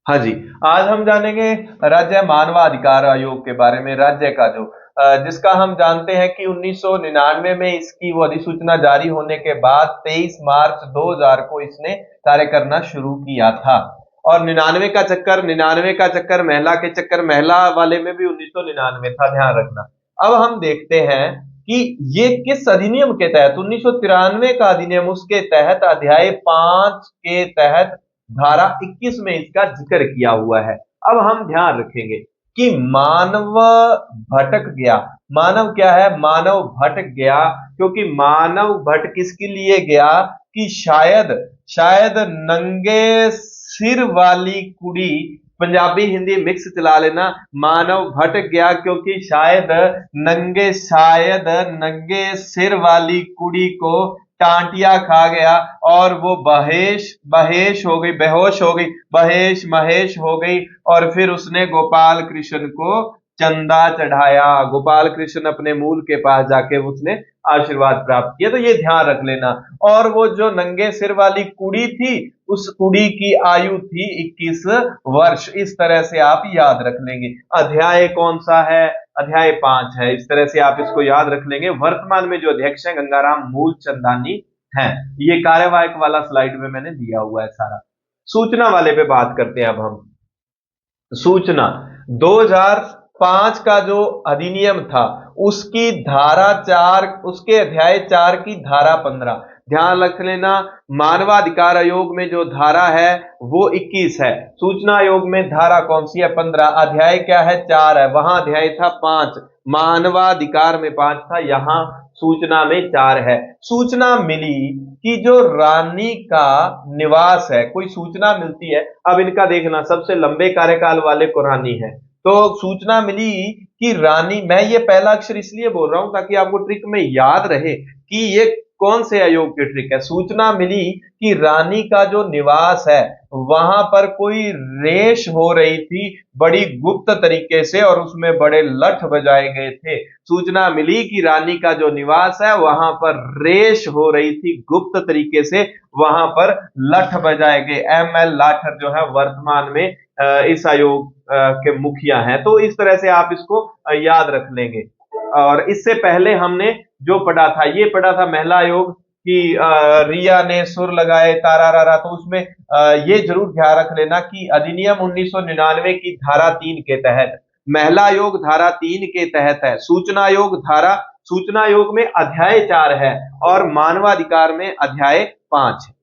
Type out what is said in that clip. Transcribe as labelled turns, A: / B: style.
A: हाँ जी, आज हम जानेंगे राज्य मानवाधिकार आयोग के बारे में। राज्य का जो जिसका हम जानते हैं कि 1999 में इसकी वो अधिसूचना जारी होने के बाद 23 मार्च 2000 को इसने कार्य करना शुरू किया था। और 99 का चक्कर महिला के चक्कर, महिला वाले में भी 1999 था, ध्यान रखना। अब हम देखते हैं कि ये किस अधिनियम के तहत, 1993 का अधिनियम, उसके तहत अध्याय 5 के तहत धारा 21 में इसका जिक्र किया हुआ है। अब हम ध्यान रखेंगे कि मानव भटक गया। मानव क्या है? मानव भटक गया, क्योंकि मानव भट किसके लिए गया कि शायद शायद नंगे सिर वाली कुड़ी, पंजाबी हिंदी मिक्स चला लेना। मानव भटक गया क्योंकि शायद नंगे सिर वाली कुड़ी को टांटिया खा गया और वो बहेश हो गई, बेहोश हो गई, महेश हो गई। और फिर उसने गोपाल कृष्ण को चंदा चढ़ाया। गोपाल कृष्ण अपने मूल के पास जाके उसने आशीर्वाद प्राप्त किया। तो ये ध्यान रख लेना। और वो जो नंगे सिर वाली कुड़ी थी, उस कुड़ी की आयु थी 21 वर्ष। इस तरह से आप याद रख लेंगे। अध्याय कौन सा है? अध्याय 5 है। इस तरह से आप इसको याद रख लेंगे। वर्तमान में जो अध्यक्ष है गंगाराम मूलचंदानी हैं। ये कार्यवाहक वाला स्लाइड में मैंने दिया हुआ है सारा। सूचना वाले पे बात करते हैं अब हम। सूचना 2005 का जो अधिनियम था, उसकी धारा 4, उसके अध्याय 4 की धारा 15 ध्यान रख लेना। मानवाधिकार आयोग में जो धारा है वो 21 है। सूचना आयोग में धारा कौन सी है? 15। अध्याय क्या है? 4 है। वहां अध्याय था 5, मानवाधिकार में 5 था, यहां सूचना में 4 है। सूचना मिली कि जो रानी का निवास है, कोई सूचना मिलती है। अब इनका देखना, सबसे लंबे कार्यकाल वाले को रानी है। तो सूचना मिली कि रानी, मैं ये पहला अक्षर इसलिए बोल रहा हूं ताकि आपको ट्रिक में याद रहे कि ये कौन से आयोग की ट्रिक है। सूचना मिली कि रानी का जो निवास है वहां पर कोई रेश हो रही थी बड़ी गुप्त तरीके से, और उसमें बड़े लठ बजाए गए थे। सूचना मिली कि रानी का जो निवास है वहां पर रेश हो रही थी गुप्त तरीके से, वहां पर लठ बजाए गए। ML लाठर जो है वर्तमान में इस आयोग के मुखिया हैं। तो इस तरह से आप इसको याद रख लेंगे। और इससे पहले हमने जो पढ़ा था, ये पढ़ा था महिला आयोग कि रिया ने सुर लगाए तारा रा रा। तो उसमें ये जरूर ध्यान रख लेना कि अधिनियम 1999 की धारा 3 के तहत, महिला आयोग धारा 3 के तहत है। सूचना आयोग में अध्याय 4 है और मानवाधिकार में अध्याय 5 है।